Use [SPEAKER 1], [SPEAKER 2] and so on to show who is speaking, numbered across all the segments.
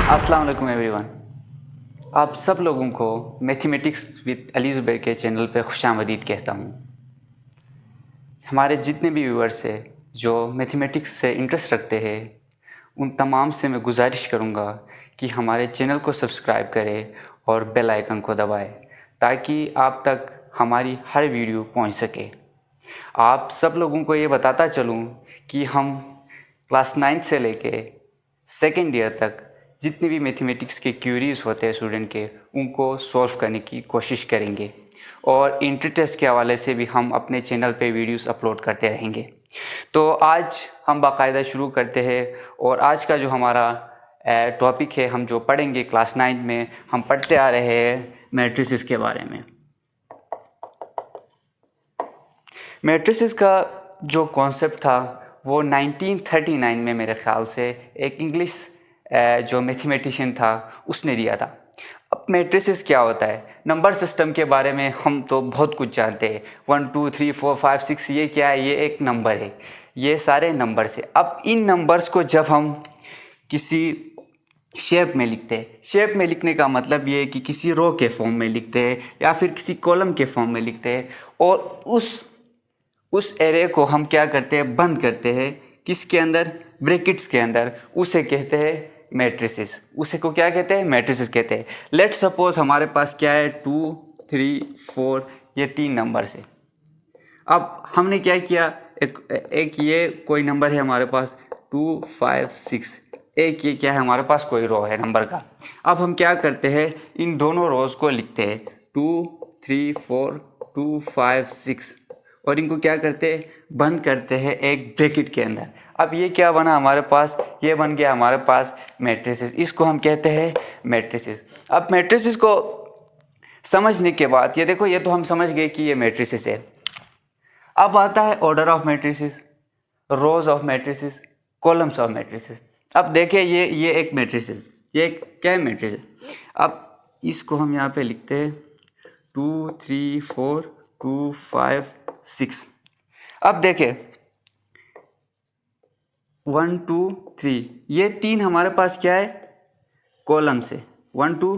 [SPEAKER 1] अस्सलाम वालेकुम एवरीवन। आप सब लोगों को मैथमेटिक्स विद अली ज़ुबैर के चैनल पे खुशामदीद कहता हूँ। हमारे जितने भी व्यूअर्स हैं जो मैथमेटिक्स से इंटरेस्ट रखते हैं, उन तमाम से मैं गुजारिश करूँगा कि हमारे चैनल को सब्सक्राइब करें और बेल आइकन को दबाएं ताकि आप तक हमारी हर वीडियो पहुँच सके। आप सब लोगों को ये बताता चलूँ कि हम क्लास 9 से लेके सेकेंड ईयर तक जितने भी मैथमेटिक्स के क्यूरीज होते हैं स्टूडेंट के, उनको सॉल्व करने की कोशिश करेंगे और इंटर टेस्ट के हवाले से भी हम अपने चैनल पे वीडियोस अपलोड करते रहेंगे। तो आज हम बाकायदा शुरू करते हैं और आज का जो हमारा टॉपिक है, हम जो पढ़ेंगे क्लास 9 में, हम पढ़ते आ रहे हैं मैट्रिसेस के बारे में। मैट्रिसेस का जो कॉन्सेप्ट था वो 1939 में मेरे ख्याल से एक इंग्लिश जो मैथमेटिशियन था उसने दिया था। अब मैट्रिसेस क्या होता है? नंबर सिस्टम के बारे में हम तो बहुत कुछ जानते हैं। 1 2 3 4 5 6 ये क्या है? ये एक नंबर है। ये सारे नंबर्स है। अब इन नंबर्स को जब हम किसी शेप में लिखते हैं, शेप में लिखने का मतलब ये है कि किसी रो के फॉर्म में लिखते हैं या फिर किसी कॉलम के फॉर्म में लिखते हैं, और उस एरे को हम क्या करते हैं? बंद करते हैं। किसके अंदर? ब्रैकेट्स के अंदर। उसे कहते हैं मैट्रिसेस। उसे को क्या कहते हैं? मैट्रिसेस कहते हैं। लेट सपोज हमारे पास क्या है? 2 3 4, ये 3 नंबर है। अब हमने क्या किया? एक ये कोई नंबर है हमारे पास 2 5 6, एक ये क्या है हमारे पास? कोई रो है नंबर का। अब हम क्या करते हैं? इन दोनों रोज को लिखते हैं 2 3 4 2 5 6, और इनको क्या करते हैं? बंद करते हैं एक ब्रैकेट के अंदर। अब ये क्या बना हमारे पास? ये बन गया हमारे पास मैट्रिसेस। इसको हम कहते हैं मैट्रिसेस। अब मैट्रिसेस को समझने के बाद ये देखो, ये तो हम समझ गए कि ये मैट्रिसेस है। अब आता है order of matrices, rose of matrices, columns of matrices. अब देखिए ये एक मैट्रिसेस, ये एक क्या है? मैट्रिसेस। अब इसको हम यहाँ पे लिखते हैं 2 3 4 2 5 6। अब देखिए 1 2 3, ये 3 हमारे पास क्या है? कॉलम से। 1 2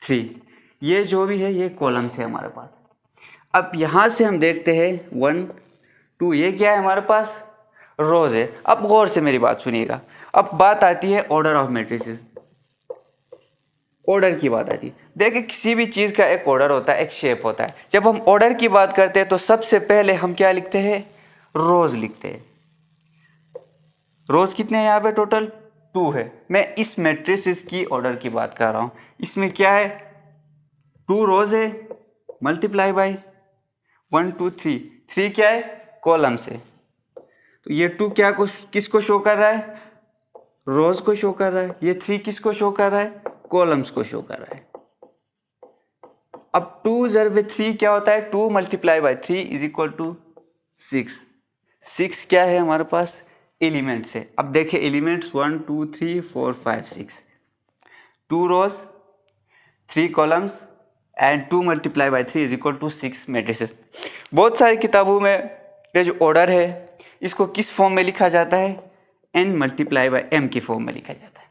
[SPEAKER 1] 3, ये जो भी है ये कॉलम से हमारे पास। अब यहाँ से हम देखते हैं 1 2, ये क्या है हमारे पास? रोज है। अब गौर से मेरी बात सुनिएगा। अब बात आती है ऑर्डर ऑफ मैट्रिसेस। ऑर्डर की बात आती है। देखिए किसी भी चीज़ का एक ऑर्डर होता है, एक शेप होता है। जब हम ऑर्डर की बात करते हैं तो सबसे पहले हम क्या लिखते हैं? रोज लिखते हैं। रोज कितने हैं यहाँ पे? टोटल 2 है। मैं इस मैट्रिसेस की ऑर्डर की बात कर रहा हूँ। इसमें क्या है? 2 रोज है, मल्टीप्लाई बाई 1 2 3। 3 क्या है? कॉलम से। तो ये 2 क्या को किसको शो कर रहा है? रोज को शो कर रहा है। ये 3 किसको शो कर रहा है? कॉलम्स को शो कर रहा है। अब 2 ज़रब 3 क्या होता है? 2 multiply by 3 is equal to 6। 6 क्या है हमारे पास? एलिमेंट्स है। अब देखिए elements 1 2 3 4 5 6, 2 rows 3 columns and 2 multiply by 3 is equal to 6 matrices. बहुत सारी किताबों में ये जो ऑर्डर है इसको किस फॉर्म में लिखा जाता है? n मल्टीप्लाई बाई m की फॉर्म में लिखा जाता है।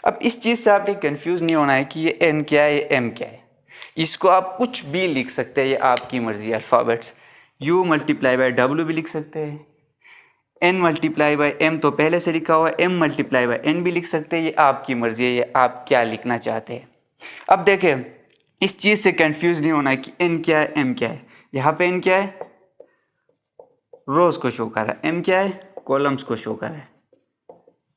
[SPEAKER 1] अब इस चीज़ से आपने कंफ्यूज नहीं होना है कि ये n क्या है, ये m क्या है। इसको आप कुछ भी लिख सकते हैं, ये आपकी मर्जी। Alphabets u multiply by w भी लिख सकते हैं, n मल्टीप्लाई बाई m तो पहले से लिखा हुआ है, m मल्टीप्लाई बाई n भी लिख सकते हैं। ये आपकी मर्जी है, ये आप क्या लिखना चाहते हैं। अब देखें, इस चीज़ से कंफ्यूज नहीं होना है कि n क्या है, m क्या है। यहाँ पे n क्या है? रोज को शो कर रहा है। m क्या है? कॉलम्स को शो कर रहा है।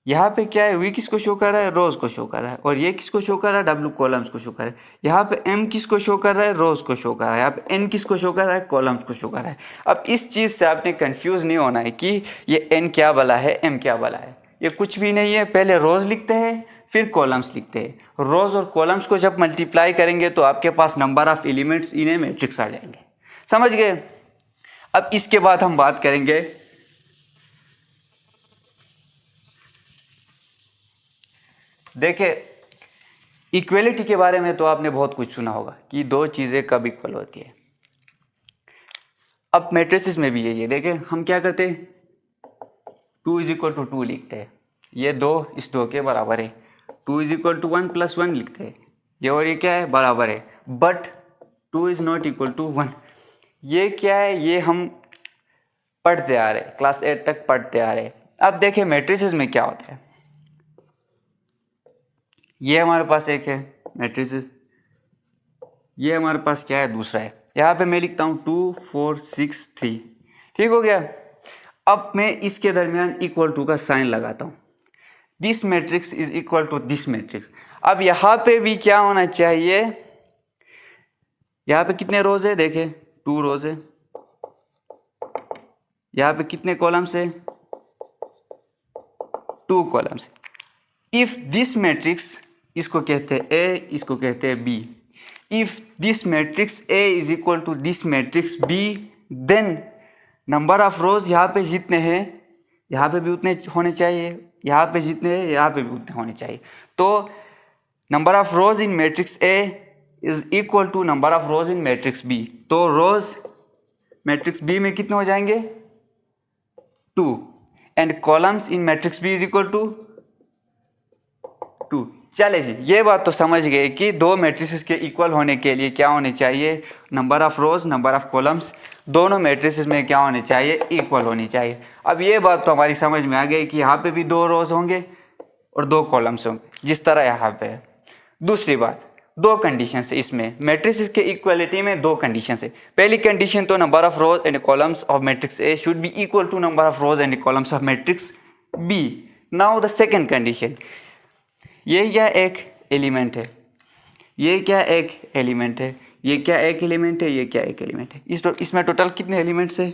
[SPEAKER 1] यहाँ पे क्या है? v किसको शो कर रहा है? रोज को शो कर रहा है। और ये किसको शो कर रहा है? w कॉलम्स को शो कर रहा है। यहाँ पे m किसको शो कर रहा है? रोज को शो कर रहा है। यहाँ पे n किसको शो कर रहा है? कॉलम्स को शो कर रहा है। अब इस चीज़ से आपने कंफ्यूज नहीं होना है कि ये n क्या भला है, m क्या भला है। ये कुछ भी नहीं है। पहले रोज लिखते हैं, फिर कॉलम्स लिखते हैं। रोज और कॉलम्स को जब मल्टीप्लाई करेंगे तो आपके पास number of elements in a matrix आ जाएंगे। समझ गए? अब इसके बाद हम बात करेंगे देखिए इक्वलिटी के बारे में। तो आपने बहुत कुछ सुना होगा कि दो चीज़ें कब इक्वल होती है। अब मैट्रिसेस में भी यही है। देखें हम क्या करते हैं? 2 इज इक्वल टू 2 लिखते हैं। ये 2 इस 2 के बराबर है। 2 इज इक्वल टू 1 प्लस 1 लिखते हैं ये, और ये क्या है बराबर है, but 2 is not equal to 1। ये क्या है, ये हम पढ़ते आ रहे, क्लास 8 तक पढ़ते आ रहे। अब देखें मैट्रिसेस में क्या होता है। ये हमारे पास एक है मैट्रिसेस, ये हमारे पास क्या है दूसरा है। यहाँ पे मैं लिखता हूँ 2 4 6 3, ठीक हो गया। अब मैं इसके दरमियान इक्वल टू का साइन लगाता हूँ, this matrix is equal to this matrix. अब यहाँ पे भी क्या होना चाहिए, यहाँ पे कितने रोज है देखें, 2 रोज है। यहाँ पे कितने कॉलम्स है, 2 कॉलम्स। इफ दिस मैट्रिक्स, इसको कहते हैं ए, इसको कहते हैं B. If this matrix A is equal to this matrix B, then number of rows यहाँ पे जितने हैं यहाँ पे भी उतने होने चाहिए, यहाँ पे जितने हैं यहाँ पे भी उतने होने चाहिए। तो number of rows in matrix A is equal to number of rows in matrix B. तो रोज मैट्रिक्स बी में कितने हो जाएंगे, 2, and columns in matrix B is equal to 2। चले जी, ये बात तो समझ गए कि दो मैट्रिसेस के इक्वल होने के लिए क्या होने चाहिए, number of rows number of columns दोनों मैट्रिसेस में क्या होने चाहिए, इक्वल होनी चाहिए। अब ये बात तो हमारी समझ में आ गई कि यहाँ पे भी 2 रोज होंगे और 2 कॉलम्स होंगे, जिस तरह यहाँ पे है। दूसरी बात, 2 कंडीशन है इसमें, मैट्रिसेस के इक्वलिटी में 2 कंडीशन है। पहली कंडीशन तो number of rows and columns of matrix A should be equal to number of rows and columns of matrix B. Now the second condition, ये क्या एक एलिमेंट है, ये क्या एक एलिमेंट है, ये क्या एक एलिमेंट है, ये क्या एक एलिमेंट है। इसमें टोटल कितने एलिमेंट्स है,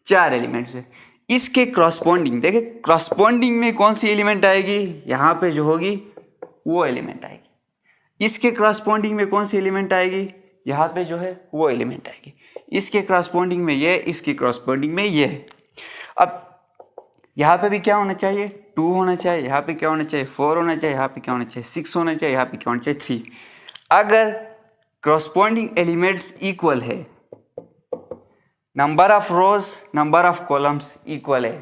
[SPEAKER 1] 4 एलिमेंट्स है। इसके क्रॉसपॉन्डिंग देखें, क्रॉसपॉन्डिंग में कौन सी एलिमेंट आएगी, यहाँ पे जो होगी वो एलिमेंट आएगी। इसके क्रॉसपॉन्डिंग में कौन सी एलिमेंट आएगी, यहाँ पे जो है वो एलिमेंट आएगी। इसके क्रॉसपॉन्डिंग में ये, इसके क्रॉसपॉन्डिंग में ये है। अब यहाँ पे भी क्या होना चाहिए, 2 होना चाहिए, यहाँ पे क्या होना चाहिए, 4 होना चाहिए, यहाँ पे क्या होना चाहिए, 6 होना चाहिए, यहाँ पे क्या होना चाहिए, 3। अगर क्रॉसपॉन्डिंग एलिमेंट्स इक्वल है, number of rows number of columns equal है,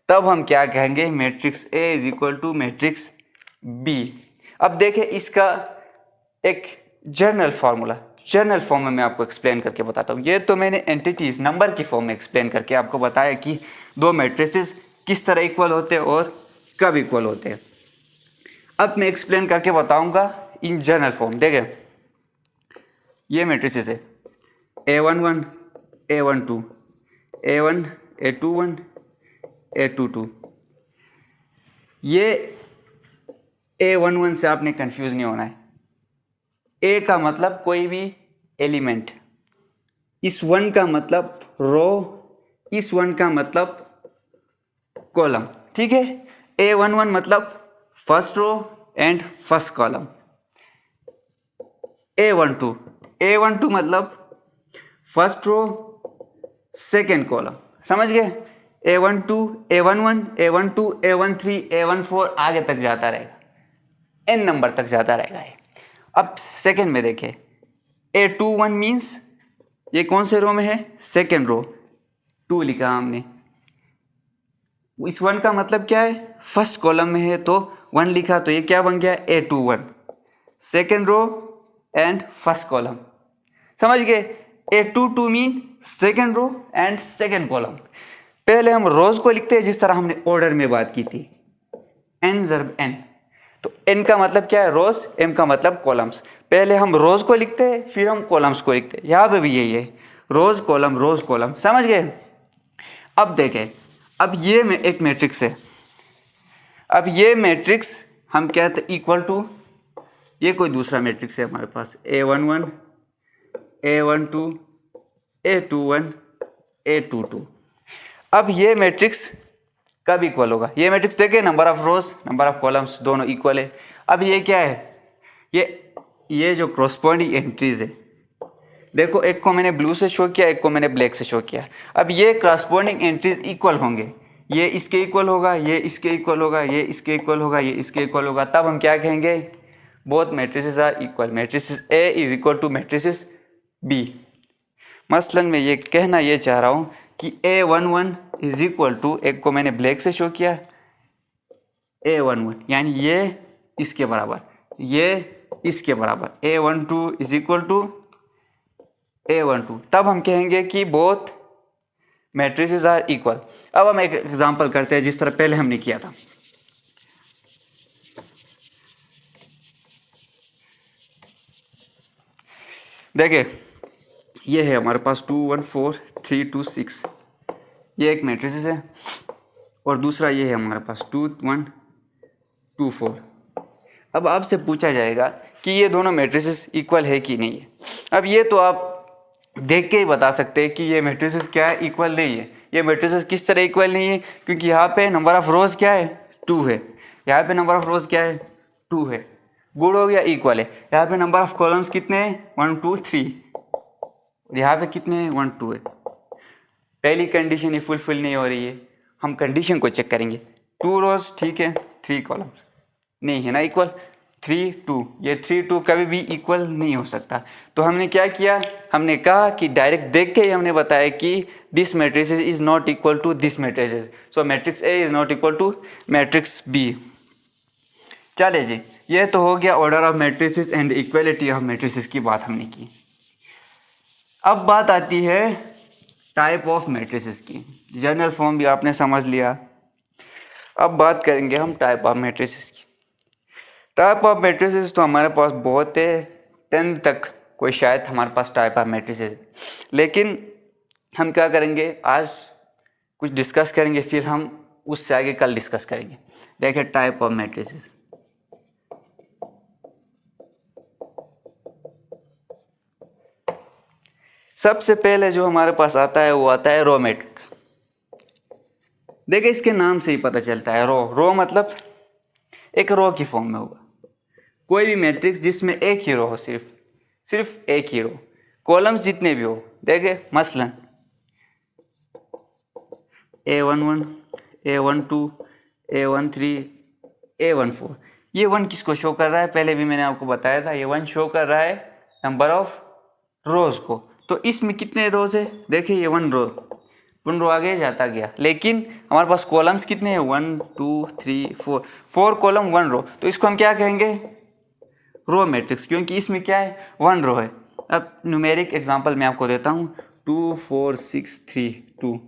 [SPEAKER 1] तब हम क्या कहेंगे, matrix A is equal to matrix B. अब देखें इसका एक जर्नल फार्मूला, जर्नल फॉर्म में मैं आपको एक्सप्लेन करके बताता हूँ। ये तो मैंने एंटिटीज नंबर की फॉर्म में एक्सप्लेन करके आपको बताया कि 2 मैट्रिसेस किस तरह इक्वल होते हैं और कब इक्वल होते हैं। अब मैं एक्सप्लेन करके बताऊंगा इन जनरल फॉर्म। देखें ये मैट्रिसेस है A11 A12 A1 A21 A22। ये A11 से आपने कंफ्यूज नहीं होना है। ए का मतलब कोई भी एलिमेंट, इस 1 का मतलब रो, इस 1 का मतलब कॉलम, ठीक है। A11 मतलब first row and first column. A12 मतलब फर्स्ट रो सेकेंड कॉलम, समझ गए। A12 A11 A12 A13 A14 आगे तक जाता रहेगा, n नंबर तक जाता रहेगा ये। अब सेकेंड में देखें A21 मीन्स ये कौन से रो में है, सेकेंड रो, 2 लिखा हमने। इस 1 का मतलब क्या है, फर्स्ट कॉलम में है तो 1 लिखा, तो ये क्या बन गया, A21 second row and first column, समझ गए। A22 mean second row and second column. पहले हम रोज को लिखते हैं जिस तरह हमने ऑर्डर में बात की थी, n ज़रब n। तो n का मतलब क्या है, रोज, m का मतलब कॉलम्स। पहले हम रोज को लिखते हैं फिर हम कॉलम्स को लिखते हैं। यहाँ पे भी यही है, रोज कॉलम, समझ गए। अब देखें, अब ये में एक मैट्रिक्स है। अब ये मैट्रिक्स हम कहते हैं इक्वल टू, ये कोई दूसरा मैट्रिक्स है हमारे पास, A11 A12 A21 A22। अब ये मैट्रिक्स कब इक्वल होगा, ये मैट्रिक्स देखें, number of rows number of columns दोनों इक्वल है। अब ये क्या है, ये जो क्रॉसपॉन्डिंग एंट्रीज है, देखो एक को मैंने ब्लू से शो किया, एक को मैंने ब्लैक से शो किया। अब ये क्रॉसपॉन्डिंग एंट्रीज इक्वल होंगे, ये इसके इक्वल होगा, ये इसके इक्वल होगा, ये इसके इक्वल होगा, ये इसके इक्वल होगा, तब हम क्या कहेंगे, both matrices are equal, matrices A is equal to matrices B. मसलन मैं ये कहना ये चाह रहा हूँ कि A11 इज इक्वल टू, एक को मैंने ब्लैक से शो किया, A11 यानी ये इसके बराबर, ये इसके बराबर A12 is equal to A12, तब हम कहेंगे कि बोथ मैट्रिसेस आर इक्वल। अब हम एक एग्जांपल करते हैं जिस तरह पहले हमने किया था। देखिए ये है हमारे पास 2 1 4 3 2 6, ये एक मैट्रिसेस है, और दूसरा ये है हमारे पास 2 1 2 4। अब आपसे पूछा जाएगा कि ये दोनों मैट्रिसेस इक्वल है कि नहीं है। अब ये तो आप देख के ही बता सकते हैं कि ये मैट्रिसेस क्या है, इक्वल नहीं है। ये मैट्रिसेस किस तरह इक्वल नहीं है, क्योंकि यहाँ पे नंबर ऑफ रोज क्या है 2 है, यहाँ पे नंबर ऑफ रोज क्या है 2 है, गुड हो गया, इक्वल है। यहाँ पे नंबर ऑफ कॉलम्स कितने हैं 1 2 3, और यहाँ पे कितने हैं 1 2 है। पहली कंडीशन ही फुलफिल नहीं हो रही है, हम कंडीशन को चेक करेंगे। 2 रोज ठीक है, 3 कॉलम्स नहीं है ना इक्वल, 3 2, ये 3 2 कभी भी इक्वल नहीं हो सकता। तो हमने क्या किया, हमने कहा कि डायरेक्ट देख के ही हमने बताया कि this matrices is not equal to this matrices, so matrix A is not equal to matrix B. चले जी, ये तो हो गया order of matrices and equality of matrices की बात हमने की। अब बात आती है टाइप ऑफ मैट्रिसेस की। जनरल फॉर्म भी आपने समझ लिया, अब बात करेंगे हम टाइप ऑफ मैट्रिसेस की। टाइप ऑफ मैट्रिसेस तो हमारे पास बहुत है, 10 तक कोई शायद हमारे पास टाइप ऑफ मैट्रिसेस है, लेकिन हम क्या करेंगे आज कुछ डिस्कस करेंगे, फिर हम उससे आगे कल डिस्कस करेंगे। देखिए टाइप ऑफ मैट्रिसेस, सबसे पहले जो हमारे पास आता है वो आता है रो मैट्रिक्स। देखिए इसके नाम से ही पता चलता है, रो मतलब एक रो की फॉर्म में होगा। कोई भी मैट्रिक्स जिसमें एक ही रो हो, सिर्फ एक ही रो, कॉलम्स जितने भी हो, देखे मसलन A11 A12 A13 A14, ये 1 किसको शो कर रहा है, पहले भी मैंने आपको बताया था, ये 1 शो कर रहा है नंबर ऑफ रोज को। तो इसमें कितने रोज है, देखिए ये 1 रो आगे जाता गया, लेकिन हमारे पास कॉलम्स कितने हैं 1 2 3 4 कॉलम 1 रो, तो इसको हम क्या कहेंगे रो मैट्रिक्स, क्योंकि इसमें क्या है 1 रो है। अब न्यूमेरिक एग्जांपल मैं आपको देता हूँ 2 4 6 3 2।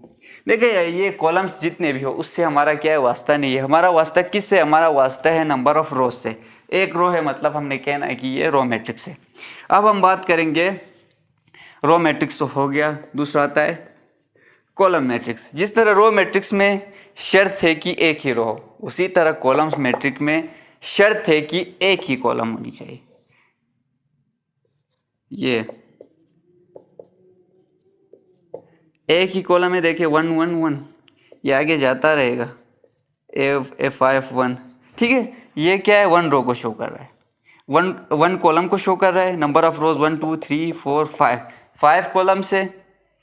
[SPEAKER 1] देखिए ये कॉलम्स जितने भी हो उससे हमारा क्या है वास्ता नहीं है, हमारा वास्ता किससे, हमारा वास्ता है नंबर ऑफ रोज से। एक रो है मतलब हमने कहना है कि ये रो मैट्रिक्स है। अब हम बात करेंगे, रो मैट्रिक्स तो हो गया, दूसरा आता है कॉलम मैट्रिक्स। जिस तरह रो मैट्रिक्स में शर्त है कि एक ही रो हो, उसी तरह कॉलम्स मैट्रिक्स में शर्त है कि एक ही कॉलम होनी चाहिए। ये एक ही कॉलम है, देखिए 1 1 1, ये आगे जाता रहेगा A5 1, ठीक है। ये क्या है 1 रो को शो कर रहा है, 1 कॉलम को शो कर रहा है, नंबर ऑफ रोज 1 2 3 4 5 कॉलम से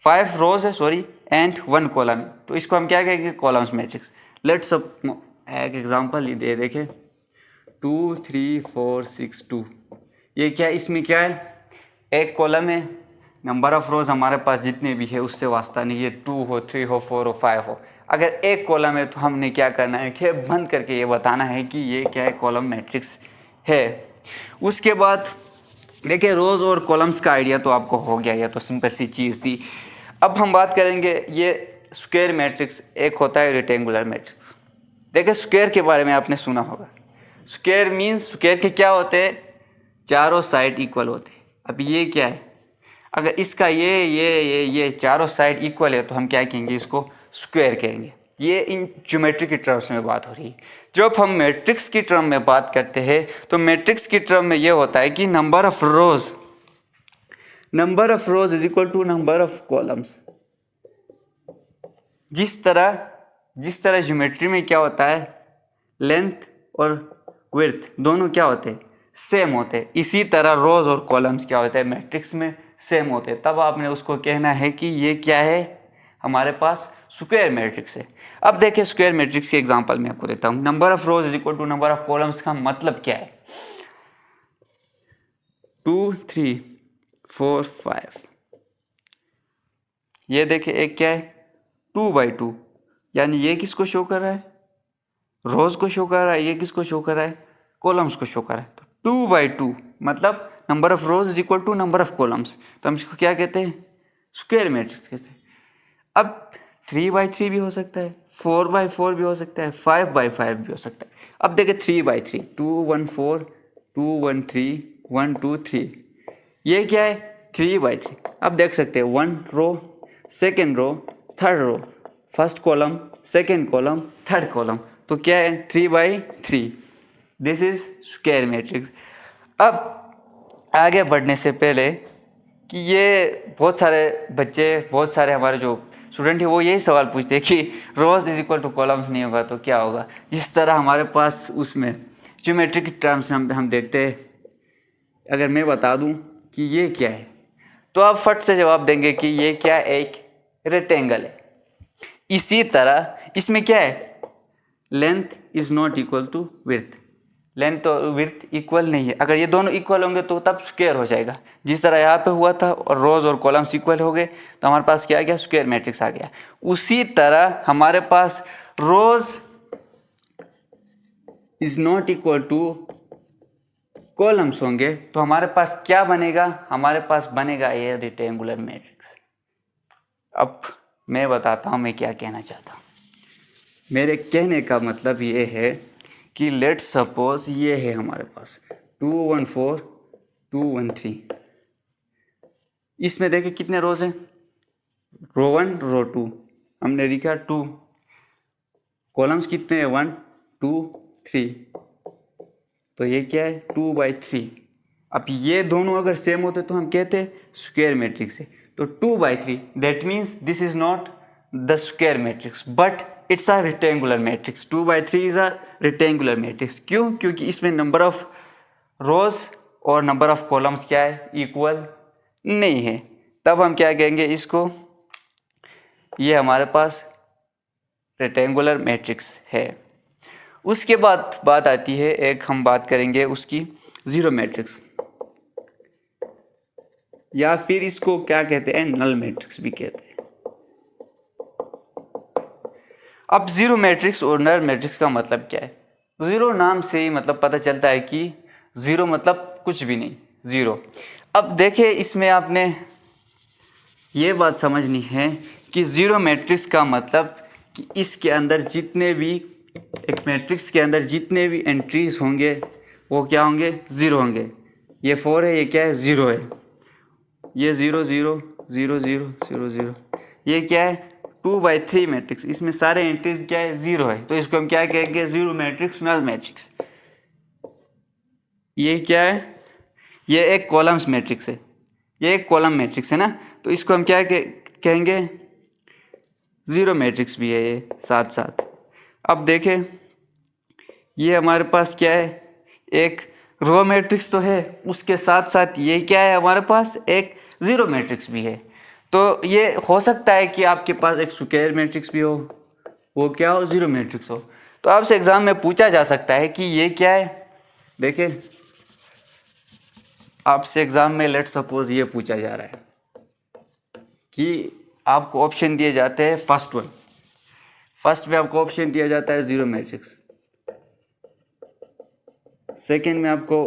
[SPEAKER 1] 5 रोज है सॉरी, एंड 1 कॉलम, तो इसको हम क्या कहेंगे कॉलम्स मैट्रिक्स। लेट्स एक एग्जांपल ही दे, देखें 2 3 4 6 2, ये क्या इसमें क्या है एक कॉलम है, नंबर ऑफ रोज हमारे पास जितने भी है उससे वास्ता नहीं है, 2 हो 3 हो 4 हो 5 हो। अगर एक कॉलम है तो हमने क्या करना है कि बंद करके ये बताना है कि ये क्या है कॉलम मैट्रिक्स है। उसके बाद देखिए रोज और कॉलम्स का आइडिया तो आपको हो गया, ये तो सिंपल सी चीज़ थी। अब हम बात करेंगे ये स्क्वायर मैट्रिक्स, एक होता है रेक्टेंगुलर मैट्रिक्स। देखिए स्क्वायर के बारे में आपने सुना होगा, स्क्वायर मीन्स स्क्वायर के क्या होते हैं, चारों साइड इक्वल होते हैं। अब ये क्या है, अगर इसका ये चारों साइड इक्वल है तो हम क्या कहेंगे, इसको स्क्वायर कहेंगे। ये इन ज्योमेट्री की टर्म्स में बात हो रही है। जब हम मैट्रिक्स की टर्म में बात करते हैं तो मैट्रिक्स की टर्म में ये होता है कि number of rows is equal to number of columns. जिस तरह ज्योमेट्री में क्या होता है, लेंथ और विड्थ दोनों क्या होते हैं सेम होते हैं, इसी तरह रोज और कॉलम्स क्या होते हैं मैट्रिक्स में सेम होते हैं। तब आपने उसको कहना है कि ये क्या है, हमारे पास स्क्वायर मैट्रिक्स है। अब देखिए स्क्वायर मैट्रिक्स के एग्जांपल मैं आपको देता हूं, number of rows is equal to number of columns का मतलब क्या है, 2 3 4 5, ये देखिए एक क्या है 2/2, यानी ये किसको शो कर रहा है, रोज को शो कर रहा है, ये किसको शो कर रहा है कॉलम्स को शो कर रहा है। तो 2/2 मतलब number of rows is equal to number of columns, तो हम इसको क्या कहते हैं, स्क्वायर मैट्रिक्स कहते हैं। अब 3/3 भी हो सकता है, 4/4 भी हो सकता है, 5/5 भी हो सकता है। अब देखिए 3/3, 2 1 4 2 1 3 1 2 3, ये क्या है 3/3। अब देख सकते हैं 1 row, second row, third row, first column, second column, third column, तो क्या है 3/3। This is square matrix. अब आगे बढ़ने से पहले कि ये बहुत सारे बच्चे, बहुत सारे हमारे जो स्टूडेंट है वो यही सवाल पूछते हैं कि रोज इज इक्वल टू कॉलम्स नहीं होगा तो क्या होगा। जिस तरह हमारे पास उसमें ज्योमेट्रिक टर्म्स हम देखते हैं, अगर मैं बता दूं कि ये क्या है तो आप फट से जवाब देंगे कि ये क्या है, एक रेक्टेंगल है। इसी तरह इसमें क्या है, length is not equal to width, length और विड्थ इक्वल नहीं है। अगर ये दोनों इक्वल होंगे तो तब स्क्वायर हो जाएगा, जिस तरह यहाँ पे हुआ था, और रोज और कॉलम्स इक्वल हो गए तो हमारे पास क्या आ गया, स्क्वायर मैट्रिक्स आ गया। उसी तरह हमारे पास rows is not equal to columns होंगे तो हमारे पास क्या बनेगा, हमारे पास बनेगा ये रेक्टेंगुलर मैट्रिक्स। अब मैं बताता हूँ मैं क्या कहना चाहता हूँ। मेरे कहने का मतलब ये है कि लेट सपोज ये है हमारे पास 2 1 4 2 1 3, इसमें देखिए कितने रोज हैं, रो 1 रो 2, हमने लिखा 2, कॉलम्स कितने हैं 1 2 3, तो ये क्या है 2/3। अब ये दोनों अगर सेम होते तो हम कहते हैं स्क्वायर मैट्रिक्स है। तो 2/3 that means this is not the square matrix but it's a rectangular matrix. 2/3 is a rectangular matrix. क्यों? क्योंकि इसमें नंबर ऑफ रोज और नंबर ऑफ कॉलम्स क्या है, इक्वल नहीं है। तब हम क्या कहेंगे इसको, ये हमारे पास रेक्टेंगुलर मैट्रिक्स है। उसके बाद बात आती है, एक हम बात करेंगे उसकी जीरो मैट्रिक्स, या फिर इसको क्या कहते हैं, नल मैट्रिक्स भी कहते हैं। अब जीरो मैट्रिक्स और नल मैट्रिक्स का मतलब क्या है? जीरो नाम से ही मतलब पता चलता है कि जीरो मतलब कुछ भी नहीं, जीरो। अब देखिए इसमें आपने ये बात समझनी है कि जीरो मैट्रिक्स का मतलब कि इसके अंदर जितने भी, एक मैट्रिक्स के अंदर जितने भी एंट्रीज होंगे वो क्या होंगे, ज़ीरो होंगे। ये 4 है, ये क्या है, ज़ीरो है। ये 0 0 0 0 0 0, ये क्या है 2/3 मैट्रिक्स, इसमें सारे एंट्रीज क्या है, ज़ीरो है। तो इसको हम क्या कहेंगे, जीरो मैट्रिक्स, नल मैट्रिक्स। ये क्या है, ये एक कॉलम्स मैट्रिक्स है, ये एक कॉलम मैट्रिक्स है ना, तो इसको हम क्या कहेंगे, ज़ीरो मैट्रिक्स भी है ये साथ साथ। अब देखें ये हमारे पास क्या है, एक रो मैट्रिक्स तो है, उसके साथ साथ ये क्या है हमारे पास, एक ज़ीरो मैट्रिक्स भी है। तो ये हो सकता है कि आपके पास एक स्क्वायर मैट्रिक्स भी हो, वो क्या हो, ज़ीरो मैट्रिक्स हो। तो आपसे एग्ज़ाम में पूछा जा सकता है कि ये क्या है। देखिए आपसे एग्ज़ाम में लेट सपोज ये पूछा जा रहा है कि आपको ऑप्शन दिए जाते हैं, फर्स्ट में आपको ऑप्शन दिया जाता है ज़ीरो मैट्रिक्स, सेकेंड में आपको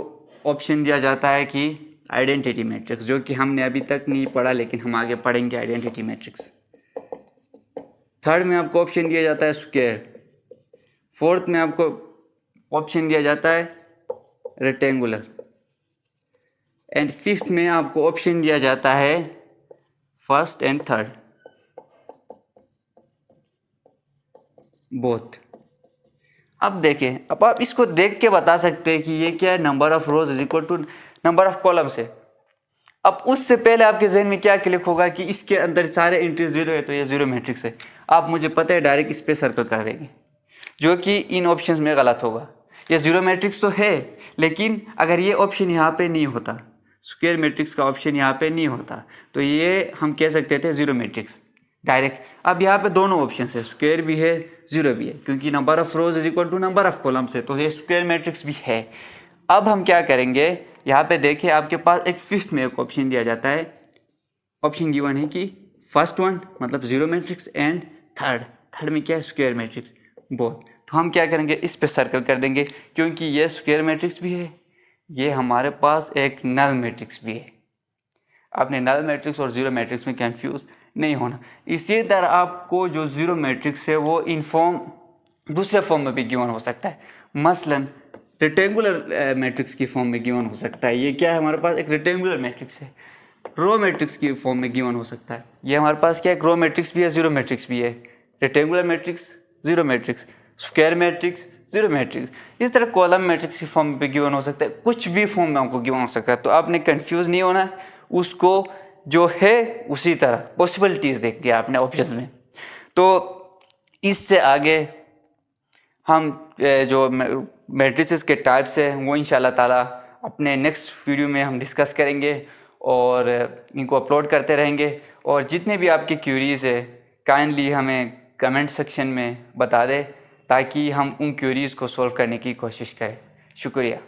[SPEAKER 1] ऑप्शन दिया जाता है कि आइडेंटिटी मैट्रिक्स, जो कि हमने अभी तक नहीं पढ़ा लेकिन हम आगे पढ़ेंगे आइडेंटिटी मैट्रिक्स। थर्ड में आपको ऑप्शन दिया जाता है स्क्वायर, फोर्थ में आपको ऑप्शन दिया जाता है रेक्टेंगुलर, एंड फिफ्थ में आपको ऑप्शन दिया जाता है फर्स्ट एंड थर्ड, बोथ। अब देखें, अब आप इसको देख के बता सकते हैं कि ये क्या है, number of rows is equal to number of columns है। अब उससे पहले आपके जहन में क्या क्लिक होगा कि इसके अंदर सारे एंट्री जीरो है तो ये जीरो मैट्रिक्स है। आप मुझे पता है डायरेक्ट इस पे सर्कल कर देंगे, जो कि इन ऑप्शंस में गलत होगा। ये जीरो मैट्रिक्स तो है, लेकिन अगर ये ऑप्शन यहाँ पे नहीं होता, स्क्वायर मैट्रिक्स का ऑप्शन यहाँ पे नहीं होता, तो ये हम कह सकते थे जीरो मैट्रिक्स डायरेक्ट। अब यहाँ पे दोनों ऑप्शन है, स्क्वायर भी है, जीरो भी है, क्योंकि number of rows is equal to number of columns है, तो ये स्क्वायर मैट्रिक्स भी है। अब हम क्या करेंगे, यहाँ पे देखिए आपके पास एक फिफ्थ में एक ऑप्शन दिया जाता है, ऑप्शन गिवन है कि फर्स्ट वन मतलब जीरो मैट्रिक्स एंड थर्ड में क्या है, स्क्वायर मैट्रिक्स, बोथ। तो हम क्या करेंगे, इस पे सर्कल कर देंगे, क्योंकि ये स्क्वायर मैट्रिक्स भी है, ये हमारे पास एक नल मैट्रिक्स भी है। आपने नल मैट्रिक्स और ज़ीरो मैट्रिक्स में कंफ्यूज नहीं होना। इसी तरह आपको जो ज़ीरो मैट्रिक्स है वो इन फॉर्म दूसरे फॉर्म में भी गिवन हो सकता है, मसलन रेक्टेंगुलर मैट्रिक्स की फॉर्म में गिवन हो सकता है। ये क्या है, हमारे पास एक रेक्टेंगुलर मैट्रिक्स है, रो मैट्रिक्स की फॉर्म में गिवन हो सकता है। ये हमारे पास क्या है, रो मैट्रिक्स भी है, ज़ीरो मैट्रिक्स भी है। Rectangular matrix, zero matrix, square matrix, zero matrix, इस तरह कॉलम मैट्रिक्स की फॉर्म पे गिवन हो सकता है, कुछ भी फॉर्म में आपको गिवन हो सकता है। तो आपने कंफ्यूज नहीं होना है, उसको जो है उसी तरह पॉसिबिलिटीज़ देख के आपने ऑप्शंस में। तो इससे आगे हम जो मैट्रिसेस के टाइप्स है वो इंशाल्लाह ताला अपने नेक्स्ट वीडियो में हम डिस्कस करेंगे और इनको अपलोड करते रहेंगे। और जितने भी आपकी क्यूरीज़ है काइंडली हमें कमेंट सेक्शन में बता दें ताकि हम उन क्यूरीज़ को सॉल्व करने की कोशिश करें। शुक्रिया।